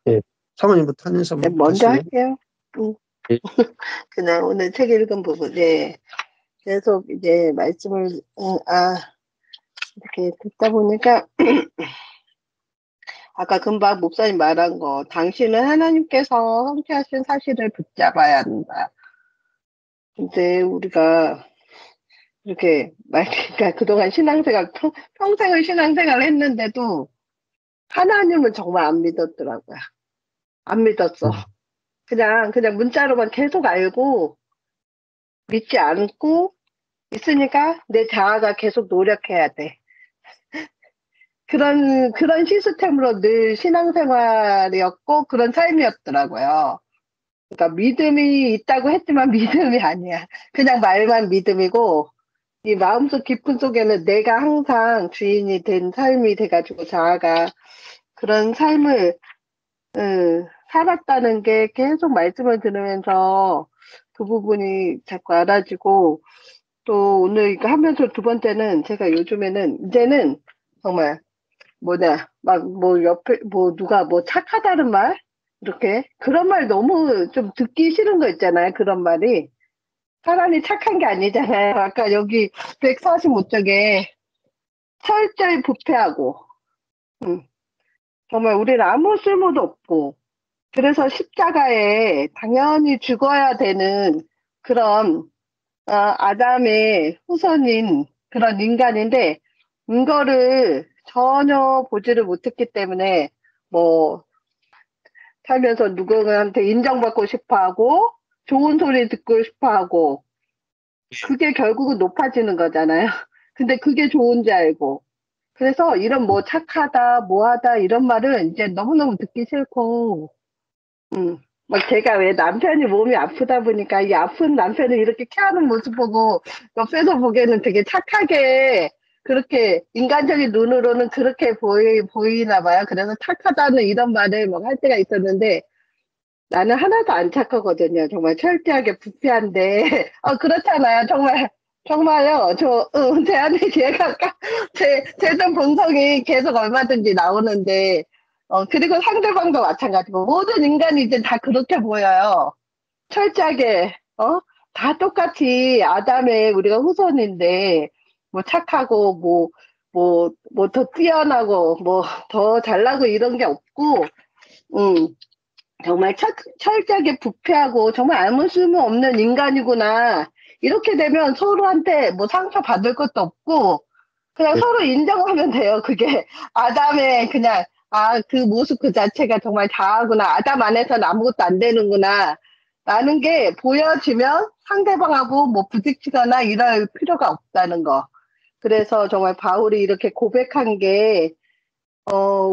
예. 사모님부터 하면서 네, 한번 먼저 다시 할게요. 음. 예. 그냥 오늘 책 읽은 부분, 네. 계속 이제 말씀을, 이렇게 듣다 보니까, 아까 금방 목사님 말한 거, 당신은 하나님께서 성취하신 사실을 붙잡아야 한다. 근데 우리가 이렇게 그러니까 그동안 평생을 신앙생활을 했는데도 하나님을 정말 안 믿었더라고요. 안 믿었어. 음. 그냥 문자로만 계속 알고 믿지 않고 있으니까 내 자아가 계속 노력해야 돼. 그런 시스템으로 늘 신앙생활이었고 그런 삶이었더라고요. 그러니까 믿음이 있다고 했지만 믿음이 아니야. 그냥 말만 믿음이고 이 마음속 깊은 속에는 내가 항상 주인이 된 삶이 돼가지고 자아가 그런 삶을 살았다는 게 계속 말씀을 들으면서 그 부분이 자꾸 알아지고 또 오늘 이거 하면서 두 번째는 제가 요즘에는 이제는 정말 뭐냐 막 뭐 옆에 뭐 누가 뭐 착하다는 말 이렇게 그런 말 너무 좀 듣기 싫은 거 있잖아요. 그런 말이 사람이 착한 게 아니잖아요. 아까 여기 145쪽에 철저히 부패하고 정말 우리는 아무 쓸모도 없고 그래서 십자가에 당연히 죽어야 되는 그런 아담의 후손인 그런 인간인데 이거를 전혀 보지를 못했기 때문에 뭐 살면서 누구한테 인정받고 싶어하고 좋은 소리 듣고 싶어하고 그게 결국은 높아지는 거잖아요. 근데 그게 좋은 줄 알고 그래서 이런 뭐 착하다 뭐하다 이런 말은 이제 너무너무 듣기 싫고 막 제가 왜 남편이 몸이 아프다 보니까 이 아픈 남편을 이렇게 케어하는 모습 보고 옆에서 보기에는 되게 착하게 그렇게 인간적인 눈으로는 그렇게 보이나 봐요. 그래서 착하다는 이런 말을 막 할 때가 있었는데 나는 하나도 안 착하거든요. 정말 철저하게 부패한데 그렇잖아요. 정말요. 제 안에 제가 제좀 본성이 계속 얼마든지 나오는데 그리고 상대방도 마찬가지고 모든 인간이 이제 다 그렇게 보여요. 철저하게 다 똑같이 아담의 우리가 후손인데 뭐 착하고 뭐 더 뛰어나고 뭐 더 잘나고 이런 게 없고 음 정말 철저하게 부패하고 정말 아무 쓸모 없는 인간이구나. 이렇게 되면 서로한테 뭐 상처받을 것도 없고 그냥 예. 서로 인정하면 돼요. 그게 아담의 그냥 그 모습 그 자체가 정말 자아구나. 아담 안에서는 아무것도 안 되는구나. 라는 게 보여지면 상대방하고 뭐 부딪히거나 이럴 필요가 없다는 거. 그래서 정말 바울이 이렇게 고백한 게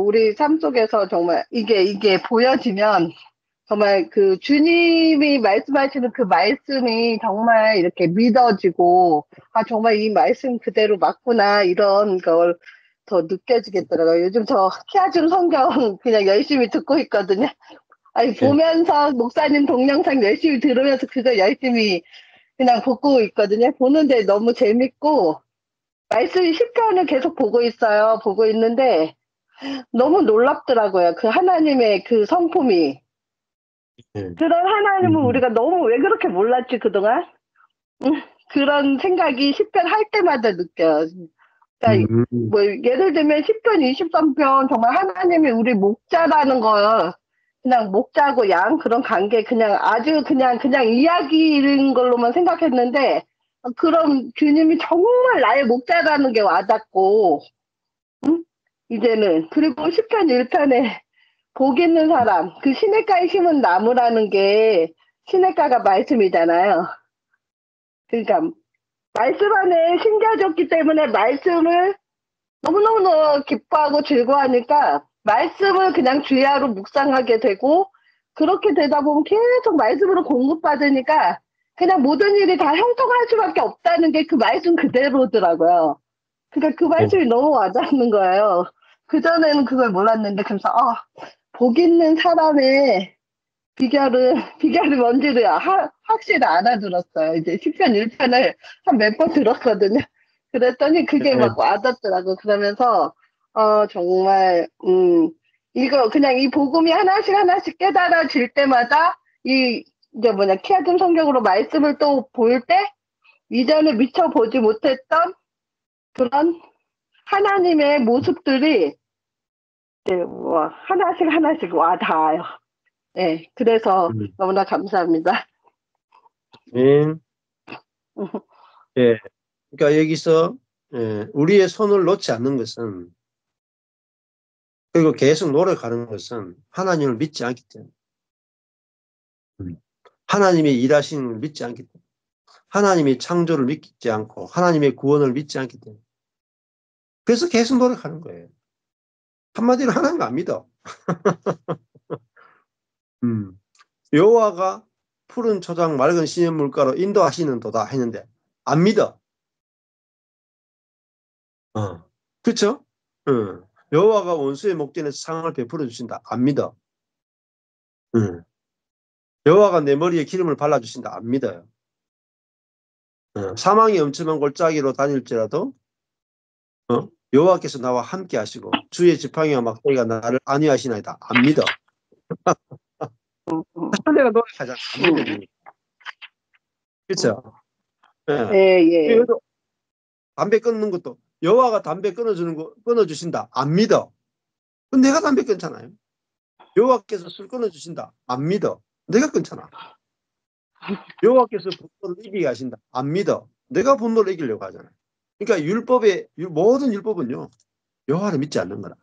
우리 삶 속에서 정말 이게 보여지면 정말 그 주님이 말씀하시는 그 말씀이 정말 이렇게 믿어지고, 정말 이 말씀 그대로 맞구나, 이런 걸 더 느껴지겠더라고요. 요즘 저 키아준 성경 그냥 열심히 듣고 있거든요. 아니, 예. 보면서 목사님 동영상 열심히 들으면서 그거 열심히 그냥 보고 있거든요. 보는데 너무 재밌고, 말씀 10편을 계속 보고 있어요. 보고 있는데, 너무 놀랍더라고요. 그 하나님의 그 성품이. 예. 그런 하나님을 음. 우리가 너무 왜 그렇게 몰랐지 그동안? 그런 생각이 10편 할 때마다 느껴요. 그러니까 음. 뭐 예를 들면 10편, 23편 정말 하나님이 우리 목자라는 거 그냥 목자고 양 그런 관계 그냥 아주 그냥 이야기인 걸로만 생각했는데 그런 주님이 정말 나의 목자라는 게 와닿고 이제는 그리고 10편 1편에 복 있는 사람 그 시냇가에 심은 나무라는 게 시냇가가 말씀이잖아요. 그러니까 말씀 안에 심겨졌기 때문에 말씀을 너무너무 기뻐하고 즐거워하니까 말씀을 그냥 주야로 묵상하게 되고 그렇게 되다 보면 계속 말씀으로 공급받으니까 그냥 모든 일이 다 형통할 수밖에 없다는 게 그 말씀 그대로더라고요. 그러니까 그 예. 말씀이 너무 와닿는 거예요. 그전에는 그걸 몰랐는데 그래서 복 있는 사람의 비결이 뭔지를 확실히 알아들었어요. 이제 10편 1편을 한 몇 번 들었거든요. 그랬더니 그게 예. 막 와닿더라고. 그러면서, 정말, 이거 그냥 이 복음이 하나씩 하나씩 깨달아질 때마다 이 이제 뭐냐 키아즘 성경으로 말씀을 또 볼 때 이전에 미처 보지 못했던 그런 하나님의 모습들이 이제 뭐 하나씩 하나씩 와 닿아요. 네, 그래서 음. 너무나 감사합니다. 아멘. 예. 그러니까 여기서 우리의 손을 놓지 않는 것은, 그리고 계속 노력하는 것은 하나님을 믿지 않기 때문에. 하나님이 일하시는 걸 믿지 않기 때문에. 하나님이 창조를 믿지 않고 하나님의 구원을 믿지 않기 때문에. 그래서 계속 노력하는 거예요. 한마디로 하나님 안 믿어. 여호와가 푸른 초장 맑은 시냇 물가로 인도하시는도다 했는데 안 믿어. 그렇죠? 여호와가 원수의 목전에서 상을 베풀어 주신다. 안 믿어. 여호와가 내 머리에 기름을 발라주신다. 안 믿어요. 사망이 엄청난 골짜기로 다닐지라도 여호와께서 나와 함께 하시고 주의 지팡이와 막대기가 나를 안위하시나이다. 안 믿어. 내가 노력하잖아. 안 믿으니. 그렇죠? 예. 예, 예. 그래도 담배 끊는 것도 여호와가 담배 끊어주는 거 끊어주신다. 안 믿어. 그럼 내가 담배 끊잖아요. 여호와께서 술 끊어주신다. 안 믿어. 내가 끊잖아. 여호와께서 분노를 이기게 하신다. 안 믿어. 내가 분노를 이기려고 하잖아요. 그러니까 율법의 모든 율법은요. 여호와를 믿지 않는 거라.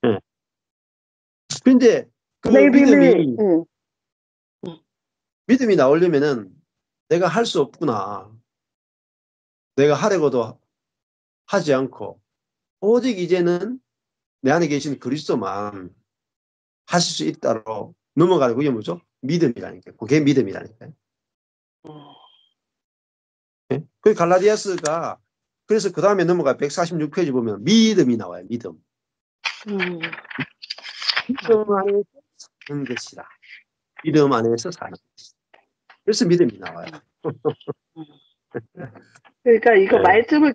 예. 근데 그 하나님을 믿음이 나오려면은 내가 할 수 없구나. 내가 하려고도 하지 않고 오직 이제는 내 안에 계신 그리스도만 하실 수 있다로 넘어가는 그게 뭐죠? 믿음이라니까요. 그게 믿음이라니까요. 예? 그 갈라디아스가 그래서 그 다음에 넘어가 146페이지 보면 믿음이 나와요. 믿음. 믿음 안에서 사는 것이라. 믿음 안에서 사는 것이다. 그래서 믿음이 나와요. 그러니까 이거 네. 말씀을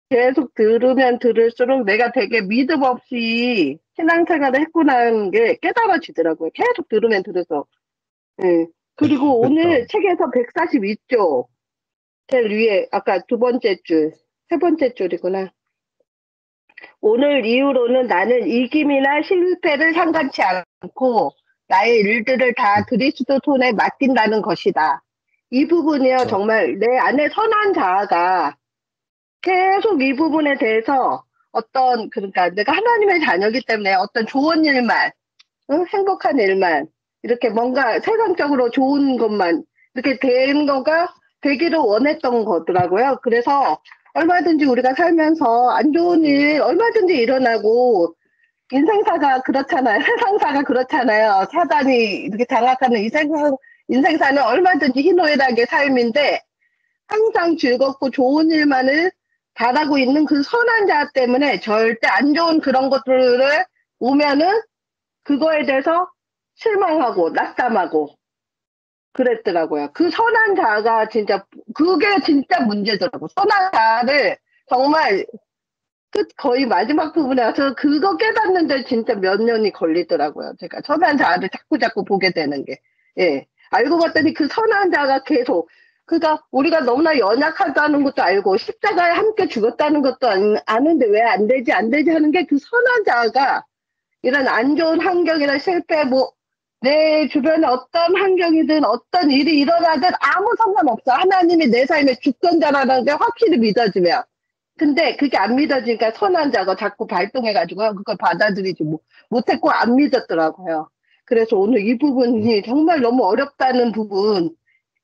계속 들으면 들을수록 내가 되게 믿음 없이 신앙생활을 했구나는 게 깨달아지더라고요. 계속 들으면 들어서. 예. 그리고 오늘 그렇죠. 책에서 142쪽 제일 위에 아까 두 번째 줄, 세 번째 줄이구나. 오늘 이후로는 나는 이김이나 실패를 상관치 않고 나의 일들을 다 그리스도 손에 맡긴다는 것이다. 이 부분이요, 그렇죠. 정말 내 안에 선한 자아가 계속 이 부분에 대해서 어떤, 그러니까 내가 하나님의 자녀이기 때문에 어떤 좋은 일만, 응? 행복한 일만, 이렇게 뭔가 세상적으로 좋은 것만 이렇게 되는 거가 되기를 원했던 거더라고요. 그래서 얼마든지 우리가 살면서 안 좋은 일 얼마든지 일어나고 인생사가 그렇잖아요. 세상사가 그렇잖아요. 사단이 이렇게 장악하는 인생사는 얼마든지 희노애락의 삶인데 항상 즐겁고 좋은 일만을 바라고 있는 그 선한 자 때문에 절대 안 좋은 그런 것들을 오면은 그거에 대해서 실망하고 낙담하고 그랬더라고요. 그 선한 자가 진짜 그게 진짜 문제더라고. 선한 자를 정말 거의 마지막 부분에 와서 그거 깨닫는데 진짜 몇 년이 걸리더라고요. 제가 선한 자를 자꾸 보게 되는 게. 예. 알고 봤더니 그 선한 자가 계속 그러니까 우리가 너무나 연약하다는 것도 알고 십자가에 함께 죽었다는 것도 아는데 왜 안 되지 하는 게 그 선한 자가 이런 안 좋은 환경이나 실패 뭐 내 주변에 어떤 환경이든 어떤 일이 일어나든 아무 상관없어. 하나님이 내 삶의 주권자라는 게 확실히 믿어지면. 근데 그게 안 믿어지니까 선한 자가 자꾸 발동해가지고 그걸 받아들이지 못했고 안 믿었더라고요. 그래서 오늘 이 부분이 정말 너무 어렵다는 부분,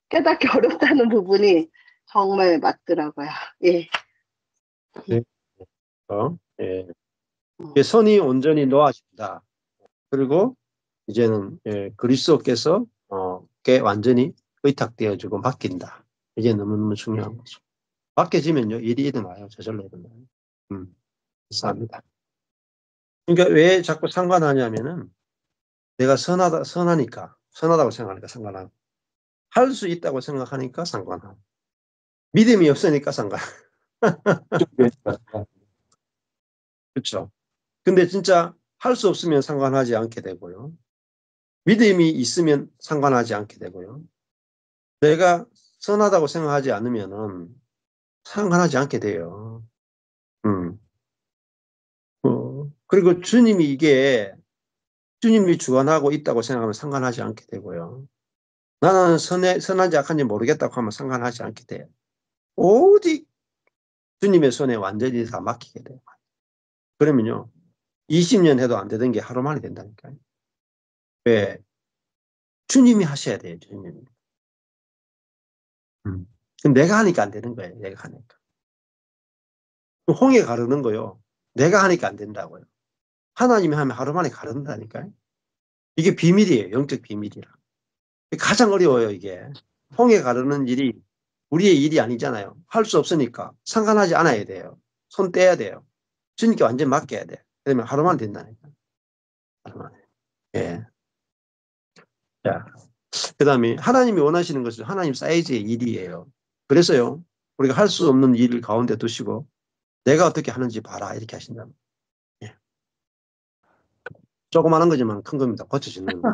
깨닫기 어렵다는 부분이 정말 맞더라고요. 예. 네. 예. 선이 온전히 놓아진다. 그리고 이제는 그리스도께서 께 완전히 의탁되어지고 맡긴다. 이게 너무너무 중요한 거죠. 맡겨지면요 일이 일어나요. 저절로 일어나요. 감사합니다. 그러니까 왜 자꾸 상관하냐면은 내가 선하다고 생각하니까 상관하고 할 수 있다고 생각하니까 상관하고 믿음이 없으니까 상관. 그렇죠. 근데 진짜 할 수 없으면 상관하지 않게 되고요. 믿음이 있으면 상관하지 않게 되고요. 내가 선하다고 생각하지 않으면은 상관하지 않게 돼요. 음. 그리고 주님이 주관하고 있다고 생각하면 상관하지 않게 되고요. 나는 선한지 악한지 모르겠다고 하면 상관하지 않게 돼요. 오직 주님의 손에 완전히 다 맡기게 돼요. 그러면요, 20년 해도 안 되던 게 하루 만에 된다니까요. 왜? 주님이 하셔야 돼요, 주님이. 내가 하니까 안 되는 거예요, 내가 하니까. 홍해 가르는 거요. 내가 하니까 안 된다고요. 하나님이 하면 하루 만에 가른다니까요. 이게 비밀이에요, 영적 비밀이라. 가장 어려워요, 이게. 홍해 가르는 일이 우리의 일이 아니잖아요. 할 수 없으니까 상관하지 않아야 돼요. 손 떼야 돼요. 주님께 완전 맡겨야 돼. 그러면 하루만 된다니까. 하루만. 예. 자, 그 다음에 하나님이 원하시는 것은 하나님 사이즈의 일이에요. 그래서요, 우리가 할 수 없는 일을 가운데 두시고 내가 어떻게 하는지 봐라 이렇게 하신다. 예. 조그마한 거지만 큰 겁니다. 고쳐지는 거.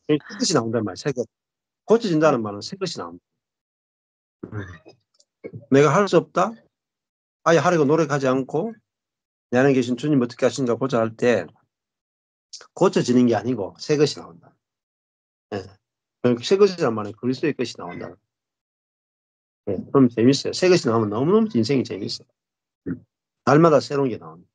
새 것이 나온단 말이에요. 새 것. 고쳐진다는 말은 새 것이 나옵니다. 내가 할 수 없다? 아예 하려고 노력하지 않고 내 안에 계신 주님 어떻게 하신가 보자 할 때 고쳐지는 게 아니고 새 것이 나온다. 예. 새 것이란 말은 그리스도의 것이 나온다. 예. 그럼 재밌어요. 새 것이 나오면 너무너무 인생이 재밌어요. 날마다 새로운 게 나옵니다.